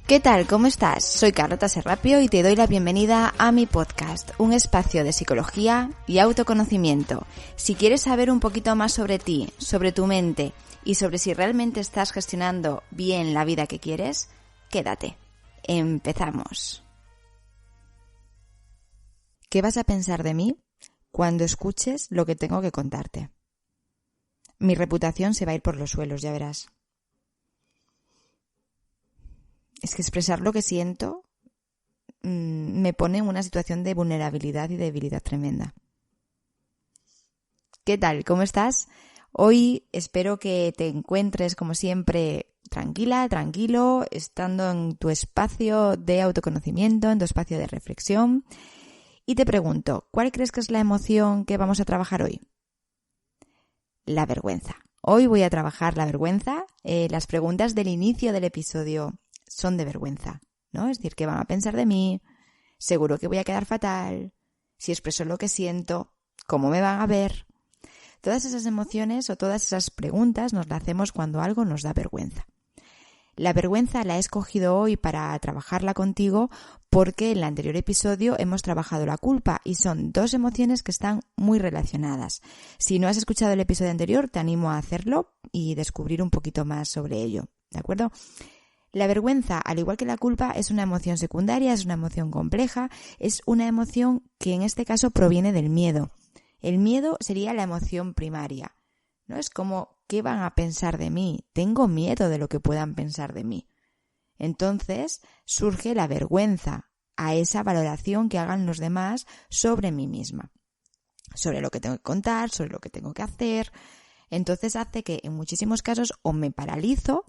¿Qué tal? ¿Cómo estás? Soy Carlota Serrapio y te doy la bienvenida a mi podcast, un espacio de psicología y autoconocimiento. Si quieres saber un poquito más sobre ti, sobre tu mente y sobre si realmente estás gestionando bien la vida que quieres, quédate. Empezamos. ¿Qué vas a pensar de mí cuando escuches lo que tengo que contarte? Mi reputación se va a ir por los suelos, ya verás. Es que expresar lo que siento me pone en una situación de vulnerabilidad y debilidad tremenda. ¿Qué tal? ¿Cómo estás? Hoy espero que te encuentres, como siempre, tranquila, tranquilo, estando en tu espacio de autoconocimiento, en tu espacio de reflexión. Y te pregunto, ¿cuál crees que es la emoción que vamos a trabajar hoy? La vergüenza. Hoy voy a trabajar la vergüenza. Las preguntas del inicio del episodio son de vergüenza, ¿no? Es decir, ¿qué van a pensar de mí? Seguro que voy a quedar fatal. Si expreso lo que siento, ¿cómo me van a ver? Todas esas emociones o todas esas preguntas nos las hacemos cuando algo nos da vergüenza. La vergüenza la he escogido hoy para trabajarla contigo porque en el anterior episodio hemos trabajado la culpa y son dos emociones que están muy relacionadas. Si no has escuchado el episodio anterior, te animo a hacerlo y descubrir un poquito más sobre ello, ¿de acuerdo? La vergüenza, al igual que la culpa, es una emoción secundaria, es una emoción compleja, es una emoción que en este caso proviene del miedo. El miedo sería la emoción primaria, ¿no? Es como, ¿qué van a pensar de mí? Tengo miedo de lo que puedan pensar de mí. Entonces surge la vergüenza a esa valoración que hagan los demás sobre mí misma, sobre lo que tengo que contar, sobre lo que tengo que hacer. Entonces hace que en muchísimos casos o me paralizo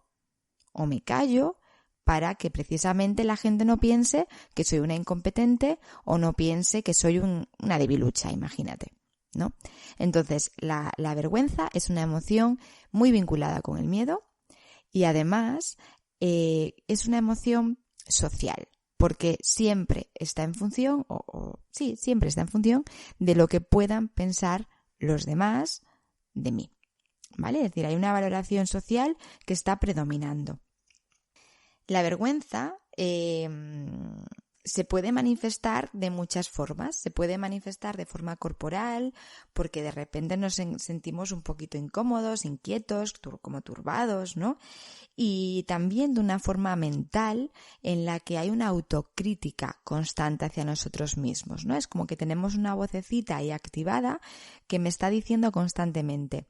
o me callo para que precisamente la gente no piense que soy una incompetente o no piense que soy una debilucha, imagínate, ¿no? Entonces, la vergüenza es una emoción muy vinculada con el miedo y además es una emoción social, porque siempre está en función, siempre está en función de lo que puedan pensar los demás de mí, ¿vale? Es decir, hay una valoración social que está predominando. La vergüenza se puede manifestar de muchas formas. Se puede manifestar de forma corporal, porque de repente nos sentimos un poquito incómodos, inquietos, como turbados, ¿no? Y también de una forma mental en la que hay una autocrítica constante hacia nosotros mismos, ¿no? Es como que tenemos una vocecita ahí activada que me está diciendo constantemente: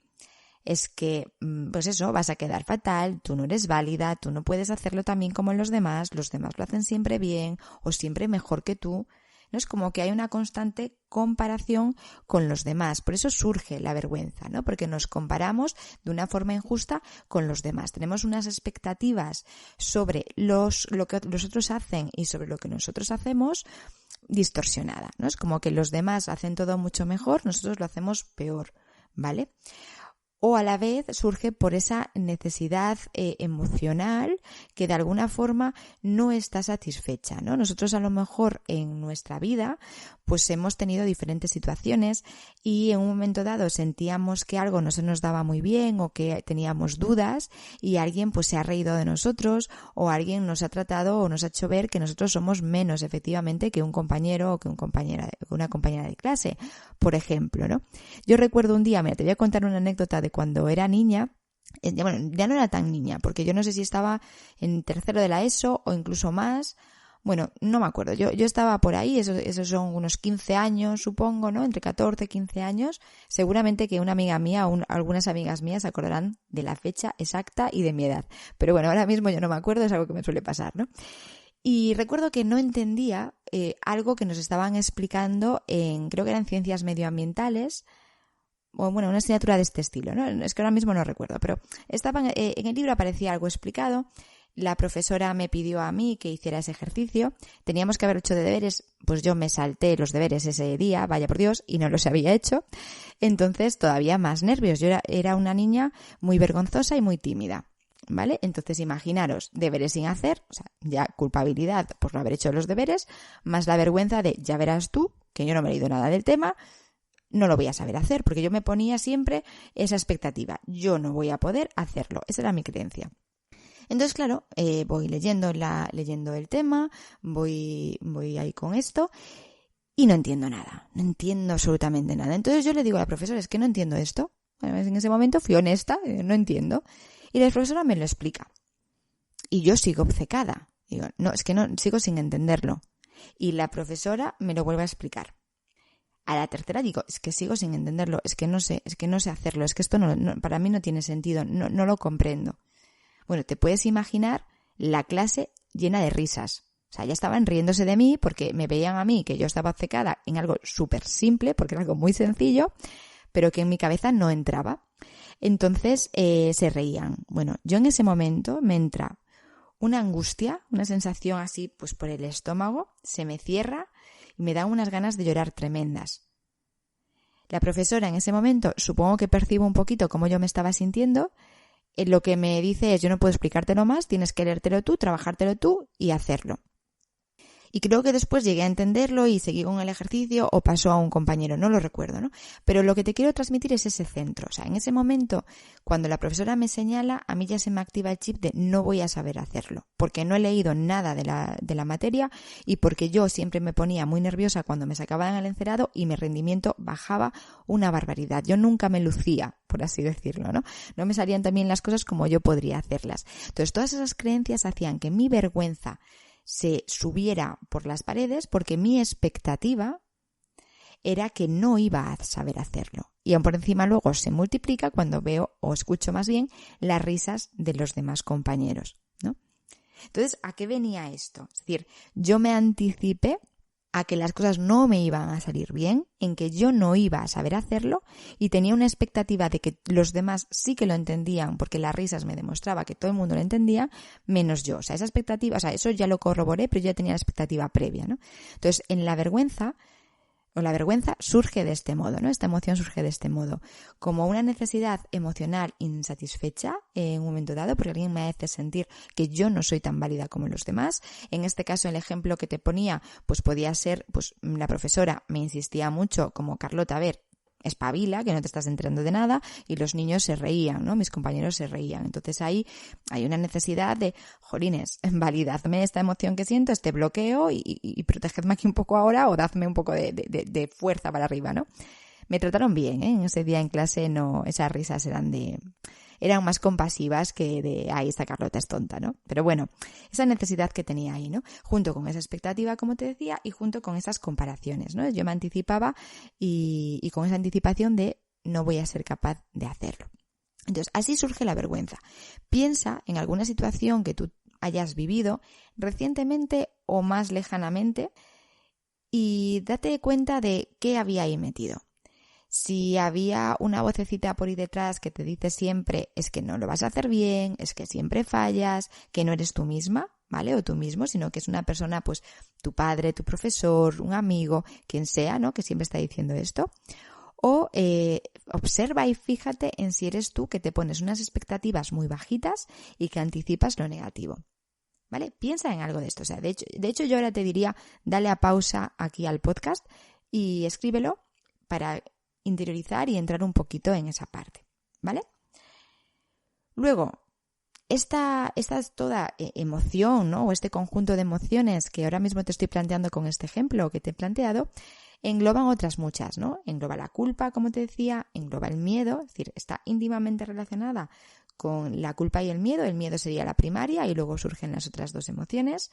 es que, pues eso, vas a quedar fatal, tú no eres válida, tú no puedes hacerlo tan bien como los demás lo hacen siempre bien o siempre mejor que tú. No es como que hay una constante comparación con los demás, por eso surge la vergüenza, ¿no? Porque nos comparamos de una forma injusta con los demás. Tenemos unas expectativas sobre lo que los otros hacen y sobre lo que nosotros hacemos distorsionada, ¿no? Es como que los demás hacen todo mucho mejor, nosotros lo hacemos peor, ¿vale? O a la vez surge por esa necesidad emocional que de alguna forma no está satisfecha, ¿no? Nosotros a lo mejor en nuestra vida pues hemos tenido diferentes situaciones y en un momento dado sentíamos que algo no se nos daba muy bien o que teníamos dudas y alguien pues se ha reído de nosotros o alguien nos ha tratado o nos ha hecho ver que nosotros somos menos efectivamente que un compañero o que una compañera de clase, por ejemplo, ¿no? Yo recuerdo un día, mira, te voy a contar una anécdota de cuando era niña. Bueno, ya no era tan niña, porque yo no sé si estaba en tercero de la ESO o incluso más. Bueno, no me acuerdo. Yo estaba por ahí, esos son unos 15 años, supongo, ¿no? Entre 14 y 15 años. Seguramente que una amiga mía o algunas amigas mías se acordarán de la fecha exacta y de mi edad. Pero bueno, ahora mismo yo no me acuerdo, es algo que me suele pasar, ¿no? Y recuerdo que no entendía algo que nos estaban explicando creo que eran ciencias medioambientales, o bueno, una asignatura de este estilo, ¿no? Es que ahora mismo no recuerdo, pero en el libro aparecía algo explicado. La profesora me pidió a mí que hiciera ese ejercicio. Teníamos que haber hecho de deberes, pues yo me salté los deberes ese día, vaya por Dios, y no los había hecho. Entonces todavía más nervios. Yo era una niña muy vergonzosa y muy tímida, ¿vale? Entonces imaginaros, deberes sin hacer, o sea, ya culpabilidad por no haber hecho los deberes, más la vergüenza de, ya verás tú, que yo no me he leído nada del tema, no lo voy a saber hacer, porque yo me ponía siempre esa expectativa. Yo no voy a poder hacerlo. Esa era mi creencia. Entonces, claro, voy leyendo el tema, voy ahí con esto y no entiendo nada, no entiendo absolutamente nada. Entonces yo le digo a la profesora, es que no entiendo esto. En ese momento fui honesta, no entiendo. Y la profesora me lo explica. Y yo sigo obcecada. Digo, no, es que no, sigo sin entenderlo. Y la profesora me lo vuelve a explicar. A la tercera digo, es que sigo sin entenderlo, es que no sé hacerlo, es que esto no, para mí no tiene sentido, no lo comprendo. Bueno, te puedes imaginar la clase llena de risas. O sea, ya estaban riéndose de mí porque me veían a mí que yo estaba obcecada en algo súper simple, porque era algo muy sencillo, pero que en mi cabeza no entraba. Entonces se reían. Bueno, yo en ese momento me entra una angustia, una sensación así pues por el estómago, se me cierra y me dan unas ganas de llorar tremendas. La profesora en ese momento supongo que percibo un poquito cómo yo me estaba sintiendo. Lo que me dice es, yo no puedo explicártelo más, tienes que leértelo tú, trabajártelo tú y hacerlo. Y creo que después llegué a entenderlo y seguí con el ejercicio o pasó a un compañero, no lo recuerdo, ¿no? Pero lo que te quiero transmitir es ese centro. O sea, en ese momento, cuando la profesora me señala, a mí ya se me activa el chip de no voy a saber hacerlo, porque no he leído nada de la materia y porque yo siempre me ponía muy nerviosa cuando me sacaban el encerado y mi rendimiento bajaba una barbaridad. Yo nunca me lucía, por así decirlo, ¿no? No me salían también las cosas como yo podría hacerlas. Entonces, todas esas creencias hacían que mi vergüenza se subiera por las paredes porque mi expectativa era que no iba a saber hacerlo. Y aún por encima luego se multiplica cuando veo o escucho más bien las risas de los demás compañeros, ¿no? Entonces, ¿a qué venía esto? Es decir, yo me anticipé a que las cosas no me iban a salir bien, en que yo no iba a saber hacerlo y tenía una expectativa de que los demás sí que lo entendían porque las risas me demostraba que todo el mundo lo entendía, menos yo. O sea, esa expectativa, o sea, eso ya lo corroboré, pero yo ya tenía la expectativa previa, ¿no? Entonces, en la vergüenza surge de este modo, ¿no? Esta emoción surge de este modo, como una necesidad emocional insatisfecha en un momento dado, porque alguien me hace sentir que yo no soy tan válida como los demás. En este caso, el ejemplo que te ponía, pues podía ser, pues la profesora me insistía mucho, como Carlota, a ver, espabila, que no te estás enterando de nada, y los niños se reían, ¿no? Mis compañeros se reían. Entonces ahí hay una necesidad de, jolines, validadme esta emoción que siento, este bloqueo y protegedme aquí un poco ahora o dadme un poco de fuerza para arriba, ¿no? Me trataron bien, ¿eh? En ese día en clase no, esas risas eran más compasivas que de, ay, esta Carlota es tonta, ¿no? Pero bueno, esa necesidad que tenía ahí, ¿no? Junto con esa expectativa, como te decía, y junto con esas comparaciones, ¿no? Yo me anticipaba y con esa anticipación de no voy a ser capaz de hacerlo. Entonces, así surge la vergüenza. Piensa en alguna situación que tú hayas vivido recientemente o más lejanamente y date cuenta de qué había ahí metido. Si había una vocecita por ahí detrás que te dice siempre es que no lo vas a hacer bien, es que siempre fallas, que no eres tú misma, ¿vale? O tú mismo, sino que es una persona, pues tu padre, tu profesor, un amigo, quien sea, ¿no? Que siempre está diciendo esto. O observa y fíjate en si eres tú que te pones unas expectativas muy bajitas y que anticipas lo negativo. ¿Vale? Piensa en algo de esto. O sea, de hecho yo ahora te diría, dale a pausa aquí al podcast y escríbelo para interiorizar y entrar un poquito en esa parte, ¿vale? Luego, esta es toda emoción, ¿no? O este conjunto de emociones que ahora mismo te estoy planteando con este ejemplo que te he planteado, engloban otras muchas, ¿no? Engloba la culpa, como te decía, engloba el miedo, es decir, está íntimamente relacionada con la culpa y el miedo sería la primaria y luego surgen las otras dos emociones,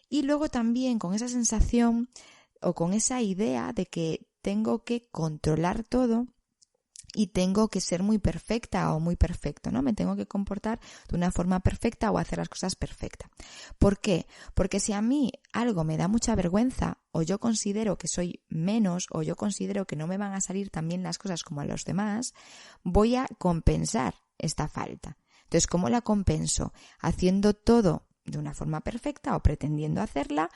y luego también con esa sensación o con esa idea de que tengo que controlar todo y tengo que ser muy perfecta o muy perfecto, ¿no? Me tengo que comportar de una forma perfecta o hacer las cosas perfecta. ¿Por qué? Porque si a mí algo me da mucha vergüenza o yo considero que soy menos o yo considero que no me van a salir tan bien las cosas como a los demás, voy a compensar esta falta. Entonces, ¿cómo la compenso? Haciendo todo de una forma perfecta o pretendiendo hacerla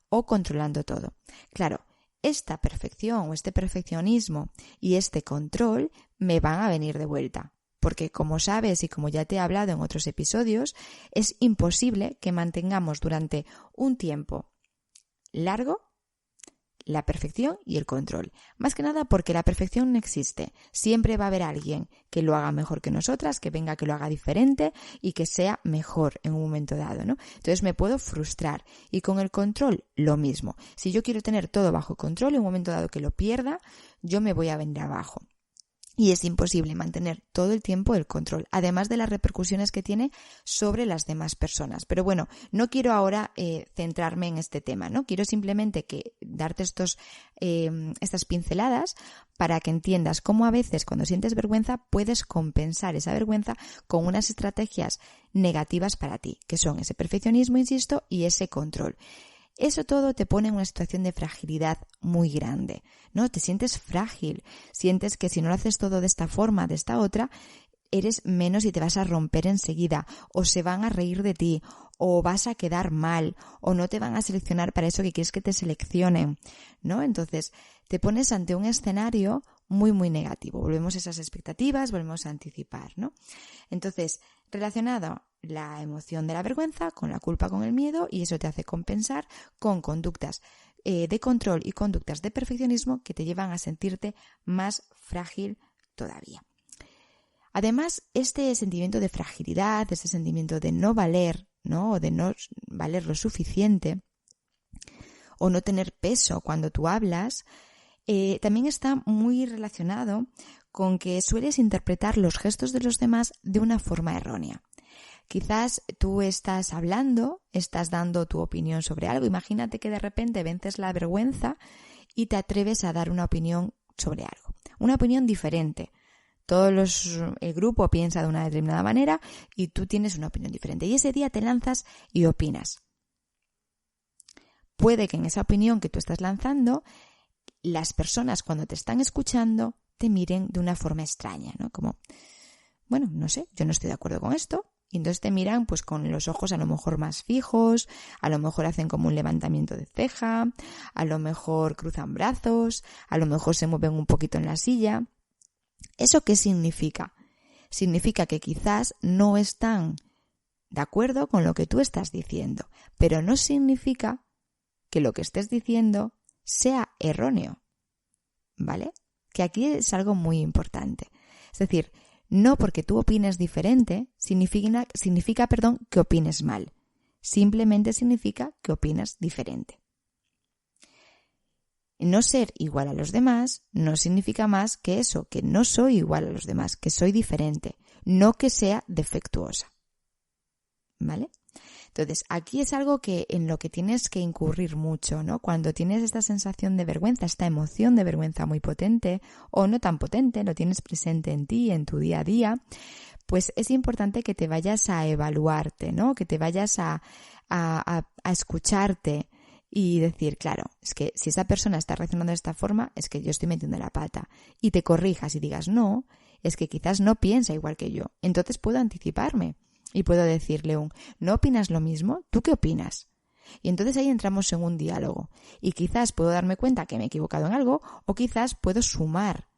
o controlando todo. Claro, esta perfección o este perfeccionismo y este control me van a venir de vuelta. Porque como sabes y como ya te he hablado en otros episodios, es imposible que mantengamos durante un tiempo largo la perfección y el control. Más que nada porque la perfección no existe. Siempre va a haber alguien que lo haga mejor que nosotras, que venga que lo haga diferente y que sea mejor en un momento dado, ¿no? Entonces me puedo frustrar. Y con el control, lo mismo. Si yo quiero tener todo bajo control y en un momento dado que lo pierda, yo me voy a venir abajo. Y es imposible mantener todo el tiempo el control, además de las repercusiones que tiene sobre las demás personas. Pero bueno, no quiero ahora centrarme en este tema, ¿no? Quiero simplemente darte estas pinceladas para que entiendas cómo a veces cuando sientes vergüenza puedes compensar esa vergüenza con unas estrategias negativas para ti, que son ese perfeccionismo, insisto, y ese control. Eso todo te pone en una situación de fragilidad muy grande, ¿no? Te sientes frágil, sientes que si no lo haces todo de esta forma, de esta otra, eres menos y te vas a romper enseguida, o se van a reír de ti, o vas a quedar mal, o no te van a seleccionar para eso que quieres que te seleccionen, ¿no? Entonces, te pones ante un escenario muy, muy negativo. Volvemos a esas expectativas, volvemos a anticipar, ¿no? Entonces, relacionado la emoción de la vergüenza con la culpa, con el miedo, y eso te hace compensar con conductas de control y conductas de perfeccionismo que te llevan a sentirte más frágil todavía. Además, este sentimiento de fragilidad, este sentimiento de no valer, ¿no? O de no valer lo suficiente, o no tener peso cuando tú hablas, también está muy relacionado con que sueles interpretar los gestos de los demás de una forma errónea. Quizás tú estás hablando, estás dando tu opinión sobre algo. Imagínate que de repente vences la vergüenza y te atreves a dar una opinión sobre algo. Una opinión diferente. El grupo piensa de una determinada manera y tú tienes una opinión diferente. Y ese día te lanzas y opinas. Puede que en esa opinión que tú estás lanzando, las personas cuando te están escuchando te miren de una forma extraña, ¿no? Como, bueno, no sé, yo no estoy de acuerdo con esto. Y entonces te miran pues con los ojos a lo mejor más fijos, a lo mejor hacen como un levantamiento de ceja, a lo mejor cruzan brazos, a lo mejor se mueven un poquito en la silla. ¿Eso qué significa? Significa que quizás no están de acuerdo con lo que tú estás diciendo, pero no significa que lo que estés diciendo sea erróneo, ¿vale? Que aquí es algo muy importante. Es decir, no porque tú opines diferente significa que opines mal. Simplemente significa que opinas diferente. No ser igual a los demás no significa más que eso, que no soy igual a los demás, que soy diferente, no que sea defectuosa. ¿Vale? Entonces, aquí es algo en lo que tienes que incurrir mucho, ¿no? Cuando tienes esta sensación de vergüenza, esta emoción de vergüenza muy potente o no tan potente, lo tienes presente en ti, en tu día a día, pues es importante que te vayas a evaluarte, ¿no? Que te vayas a escucharte y decir, claro, es que si esa persona está reaccionando de esta forma, es que yo estoy metiendo la pata. Y te corrijas y digas, no, es que quizás no piensa igual que yo. Entonces puedo anticiparme. Y puedo decirle ¿no opinas lo mismo? ¿Tú qué opinas? Y entonces ahí entramos en un diálogo. Y quizás puedo darme cuenta que me he equivocado en algo o quizás puedo sumar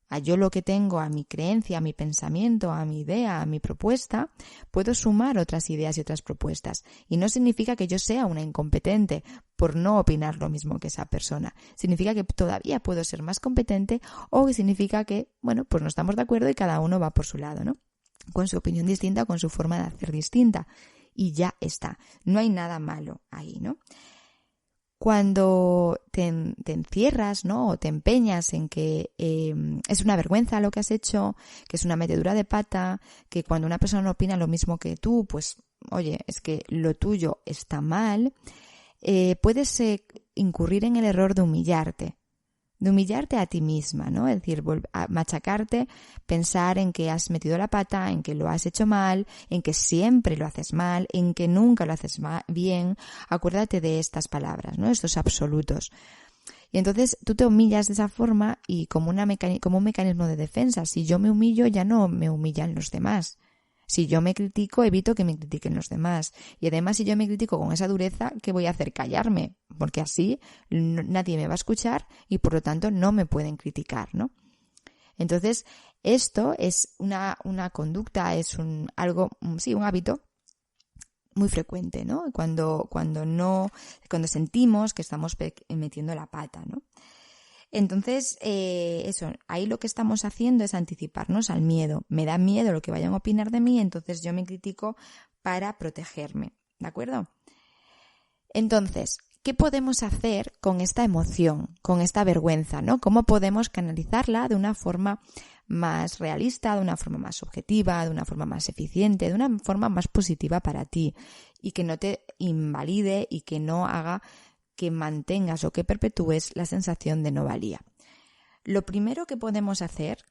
a yo lo que tengo, a mi creencia, a mi pensamiento, a mi idea, a mi propuesta, puedo sumar otras ideas y otras propuestas. Y no significa que yo sea una incompetente por no opinar lo mismo que esa persona. Significa que todavía puedo ser más competente o que significa que, bueno, pues no estamos de acuerdo y cada uno va por su lado, ¿no? Con su opinión distinta o con su forma de hacer distinta. Y ya está. No hay nada malo ahí, ¿no? Cuando te encierras, ¿no? O te empeñas en que es una vergüenza lo que has hecho, que es una metedura de pata, que cuando una persona no opina lo mismo que tú, pues, oye, es que lo tuyo está mal, puedes incurrir en el error de humillarte a ti misma, ¿no? Es decir, a machacarte, pensar en que has metido la pata, en que lo has hecho mal, en que siempre lo haces mal, en que nunca lo haces bien. Acuérdate de estas palabras, ¿no? Estos absolutos. Y entonces tú te humillas de esa forma y como un mecanismo de defensa. Si yo me humillo, ya no me humillan los demás. Si yo me critico, evito que me critiquen los demás. Y además, si yo me critico con esa dureza, ¿qué voy a hacer? Callarme. Porque así nadie me va a escuchar y por lo tanto no me pueden criticar, ¿no? Entonces, esto es una conducta, es un hábito muy frecuente, ¿no? Cuando sentimos que estamos metiendo la pata, ¿no? Entonces, ahí lo que estamos haciendo es anticiparnos al miedo. Me da miedo lo que vayan a opinar de mí, entonces yo me critico para protegerme, ¿de acuerdo? Entonces, ¿qué podemos hacer con esta emoción, con esta vergüenza, ¿no? ¿Cómo podemos canalizarla de una forma más realista, de una forma más objetiva, de una forma más eficiente, de una forma más positiva para ti y que no te invalide y que no haga que mantengas o que perpetúes la sensación de no valía? Lo primero que podemos hacer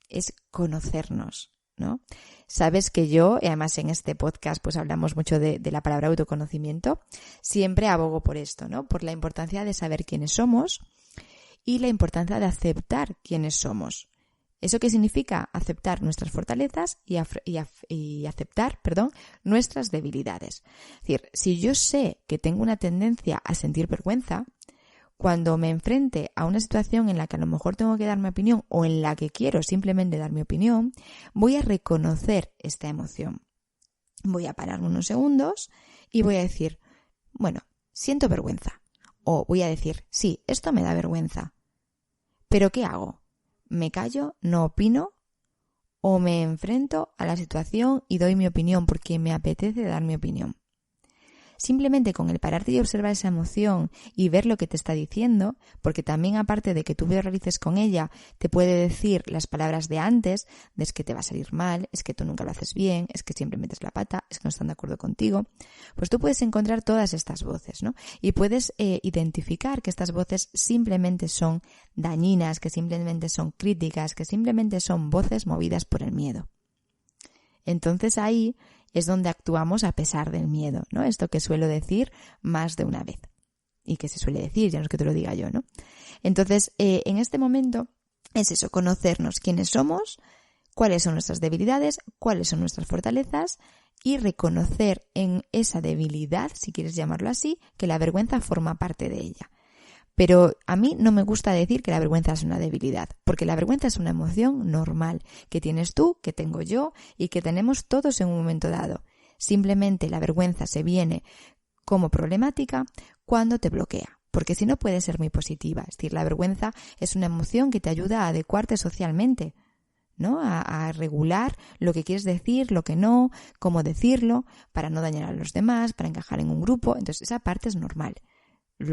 es conocernos, ¿no? Sabes que yo, y además en este podcast pues hablamos mucho de la palabra autoconocimiento, siempre abogo por esto, ¿no? Por la importancia de saber quiénes somos y la importancia de aceptar quiénes somos. ¿Eso qué significa? Aceptar nuestras fortalezas y aceptar, nuestras debilidades. Es decir, si yo sé que tengo una tendencia a sentir vergüenza, cuando me enfrente a una situación en la que a lo mejor tengo que dar mi opinión o en la que quiero simplemente dar mi opinión, voy a reconocer esta emoción. Voy a pararme unos segundos y voy a decir, bueno, siento vergüenza. O voy a decir, sí, esto me da vergüenza. ¿Pero qué hago? ¿Me callo, no opino o me enfrento a la situación y doy mi opinión porque me apetece dar mi opinión? Simplemente con el pararte y observar esa emoción y ver lo que te está diciendo, porque también aparte de que tú realices con ella, te puede decir las palabras de antes, de es que te va a salir mal, es que tú nunca lo haces bien, es que siempre metes la pata, es que no están de acuerdo contigo, pues tú puedes encontrar todas estas voces, ¿no? Y puedes identificar que estas voces simplemente son dañinas, que simplemente son críticas, que simplemente son voces movidas por el miedo. Entonces ahí es donde actuamos a pesar del miedo, ¿no? Esto que suelo decir más de una vez y que se suele decir, ya no es que te lo diga yo, ¿no? Entonces, en este momento es eso, conocernos quiénes somos, cuáles son nuestras debilidades, cuáles son nuestras fortalezas y reconocer en esa debilidad, si quieres llamarlo así, que la vergüenza forma parte de ella. Pero a mí no me gusta decir que la vergüenza es una debilidad, porque la vergüenza es una emoción normal, que tienes tú, que tengo yo y que tenemos todos en un momento dado. Simplemente la vergüenza se viene como problemática cuando te bloquea, porque si no puede ser muy positiva. Es decir, la vergüenza es una emoción que te ayuda a adecuarte socialmente, ¿no? A regular lo que quieres decir, lo que no, cómo decirlo, para no dañar a los demás, para encajar en un grupo. Entonces esa parte es normal.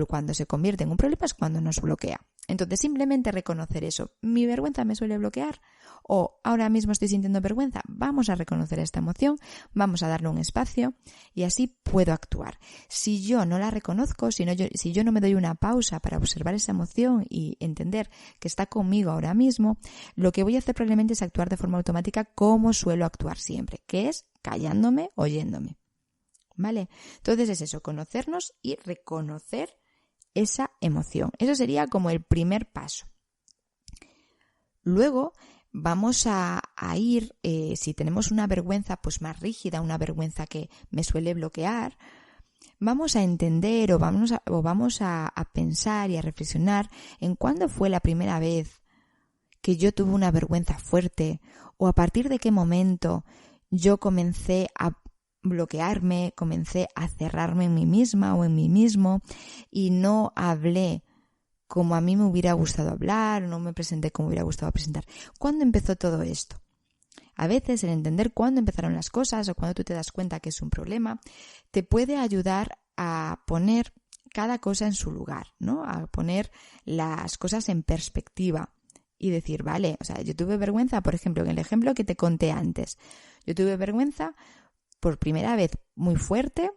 Cuando se convierte en un problema es cuando nos bloquea. Entonces simplemente reconocer eso. ¿Mi vergüenza me suele bloquear? ¿O ahora mismo estoy sintiendo vergüenza? Vamos a reconocer esta emoción, vamos a darle un espacio y así puedo actuar. Si yo no la reconozco, si yo no me doy una pausa para observar esa emoción y entender que está conmigo ahora mismo, lo que voy a hacer probablemente es actuar de forma automática como suelo actuar siempre, que es callándome, oyéndome. ¿Vale? Entonces es eso, conocernos y reconocer esa emoción. Eso sería como el primer paso. Luego vamos a ir, si tenemos una vergüenza pues más rígida, una vergüenza que me suele bloquear, vamos a entender o vamos a pensar y a reflexionar en cuándo fue la primera vez que yo tuve una vergüenza fuerte o a partir de qué momento yo comencé a bloquearme, comencé a cerrarme en mí misma o en mí mismo y no hablé como a mí me hubiera gustado hablar, o no me presenté como me hubiera gustado presentar. ¿Cuándo empezó todo esto? A veces el entender cuándo empezaron las cosas o cuando tú te das cuenta que es un problema te puede ayudar a poner cada cosa en su lugar, ¿no? A poner las cosas en perspectiva y decir, vale, o sea, yo tuve vergüenza, por ejemplo, en el ejemplo que te conté antes, yo tuve vergüenza por primera vez muy fuerte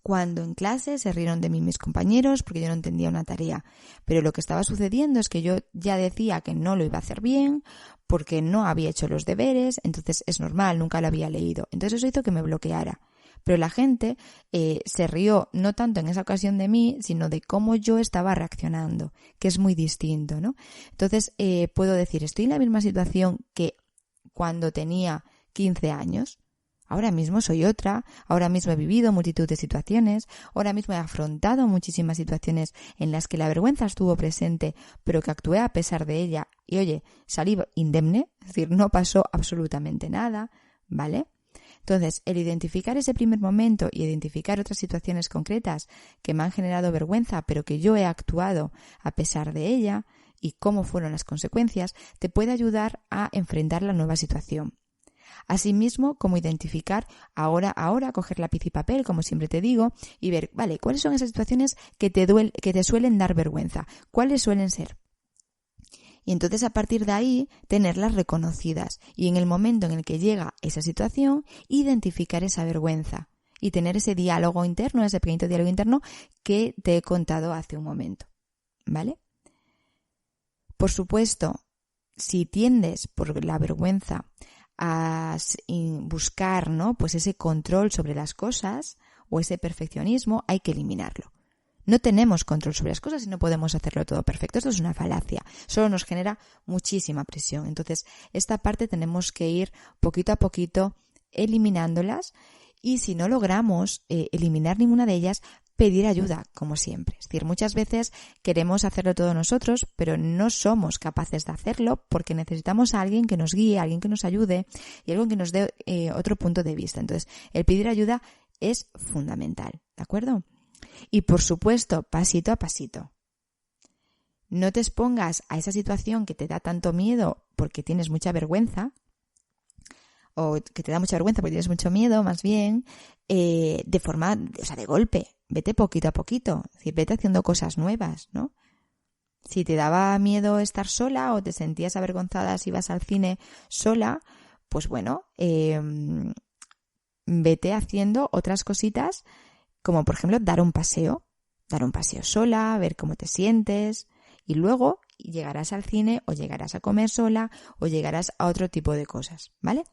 cuando en clase se rieron de mí mis compañeros porque yo no entendía una tarea. Pero lo que estaba sucediendo es que yo ya decía que no lo iba a hacer bien porque no había hecho los deberes, entonces es normal, nunca lo había leído. Entonces eso hizo que me bloqueara. Pero la gente se rió no tanto en esa ocasión de mí, sino de cómo yo estaba reaccionando, que es muy distinto, ¿no? Entonces puedo decir, estoy en la misma situación que cuando tenía 15 años. Ahora mismo soy otra, ahora mismo he vivido multitud de situaciones, ahora mismo he afrontado muchísimas situaciones en las que la vergüenza estuvo presente, pero que actué a pesar de ella y oye, salí indemne, es decir, no pasó absolutamente nada, ¿vale? Entonces, el identificar ese primer momento y identificar otras situaciones concretas que me han generado vergüenza, pero que yo he actuado a pesar de ella y cómo fueron las consecuencias, te puede ayudar a enfrentar la nueva situación. Asimismo, como identificar ahora, coger lápiz y papel, como siempre te digo, y ver, vale, ¿cuáles son esas situaciones que te suelen dar vergüenza? ¿Cuáles suelen ser? Y entonces a partir de ahí tenerlas reconocidas y en el momento en el que llega esa situación identificar esa vergüenza y tener ese diálogo interno, ese pequeñito diálogo interno que te he contado hace un momento, ¿vale? Por supuesto, si tiendes por la vergüenza a buscar, ¿no?, pues ese control sobre las cosas o ese perfeccionismo, hay que eliminarlo. No tenemos control sobre las cosas y no podemos hacerlo todo perfecto. Esto es una falacia. Solo nos genera muchísima presión. Entonces, esta parte tenemos que ir poquito a poquito eliminándolas y si no logramos eliminar ninguna de ellas, pedir ayuda, como siempre. Es decir, muchas veces queremos hacerlo todo nosotros, pero no somos capaces de hacerlo porque necesitamos a alguien que nos guíe, a alguien que nos ayude y alguien que nos dé otro punto de vista. Entonces, el pedir ayuda es fundamental, ¿de acuerdo? Y por supuesto, pasito a pasito. No te expongas a esa situación que te da tanto miedo porque tienes mucha vergüenza, o que te da mucha vergüenza porque tienes mucho miedo, más bien, de forma, de golpe. Vete poquito a poquito, es decir, vete haciendo cosas nuevas, ¿no? Si te daba miedo estar sola o te sentías avergonzada si ibas al cine sola, pues bueno, vete haciendo otras cositas, como por ejemplo dar un paseo sola, ver cómo te sientes y luego llegarás al cine o llegarás a comer sola o llegarás a otro tipo de cosas, ¿vale?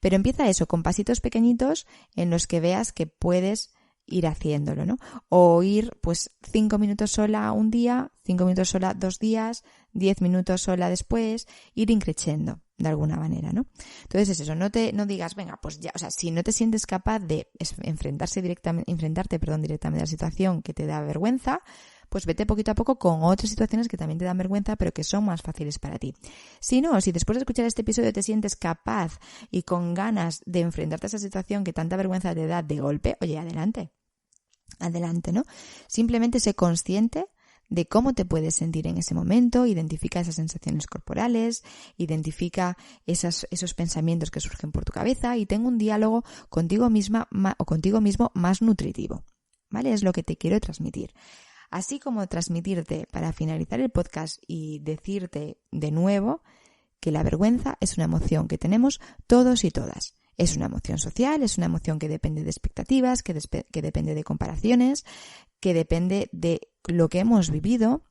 Pero empieza eso con pasitos pequeñitos en los que veas que puedes ir haciéndolo, ¿no? O ir pues 5 minutos sola un día, 5 minutos sola 2 días, 10 minutos sola después, ir increciendo de alguna manera, ¿no? Entonces es eso, no digas, venga, pues ya, o sea, si no te sientes capaz de enfrentarte directamente a la situación que te da vergüenza, pues vete poquito a poco con otras situaciones que también te dan vergüenza, pero que son más fáciles para ti. Si no, si después de escuchar este episodio te sientes capaz y con ganas de enfrentarte a esa situación que tanta vergüenza te da de golpe, oye, adelante, ¿no? Simplemente sé consciente de cómo te puedes sentir en ese momento, identifica esas sensaciones corporales, identifica esos pensamientos que surgen por tu cabeza y ten un diálogo contigo misma o contigo mismo más nutritivo, ¿vale? Es lo que te quiero transmitir. Así como transmitirte, para finalizar el podcast y decirte de nuevo que la vergüenza es una emoción que tenemos todos y todas. Es una emoción social, es una emoción que depende de expectativas, que depende de comparaciones, que depende de lo que hemos vivido,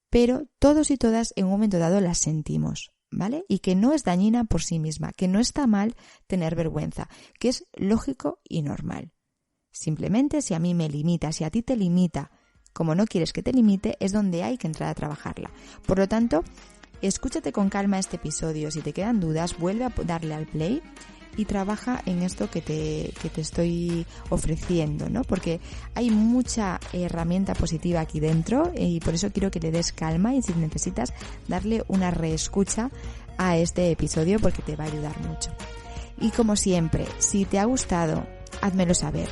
pero todos y todas en un momento dado la sentimos, ¿vale? Y que no es dañina por sí misma, que no está mal tener vergüenza, que es lógico y normal. Simplemente si a mí me limita, si a ti te limita, como no quieres que te limite, es donde hay que entrar a trabajarla. Por lo tanto, escúchate con calma este episodio. Si te quedan dudas, vuelve a darle al play y trabaja en esto que te estoy ofreciendo, ¿no? Porque hay mucha herramienta positiva aquí dentro y por eso quiero que le des calma y si necesitas darle una reescucha a este episodio porque te va a ayudar mucho. Y como siempre, si te ha gustado, házmelo saber.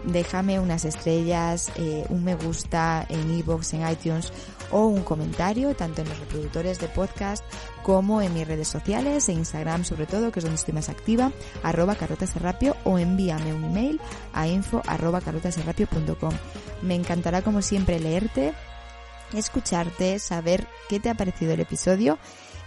Déjame unas estrellas, un me gusta en iVoox, en iTunes o un comentario tanto en los reproductores de podcast como en mis redes sociales, en Instagram sobre todo, que es donde estoy más activa, @carlotaserrapio o envíame un email a info@carlotaserrapio.com. Me encantará como siempre leerte, escucharte, saber qué te ha parecido el episodio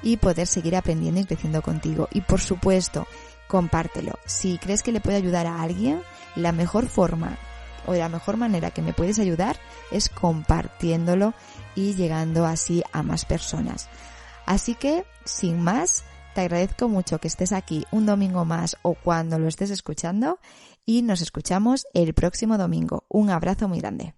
y poder seguir aprendiendo y creciendo contigo. Y por supuesto, compártelo. Si crees que le puede ayudar a alguien, la mejor forma o la mejor manera que me puedes ayudar es compartiéndolo y llegando así a más personas. Así que, sin más, te agradezco mucho que estés aquí un domingo más o cuando lo estés escuchando y nos escuchamos el próximo domingo. Un abrazo muy grande.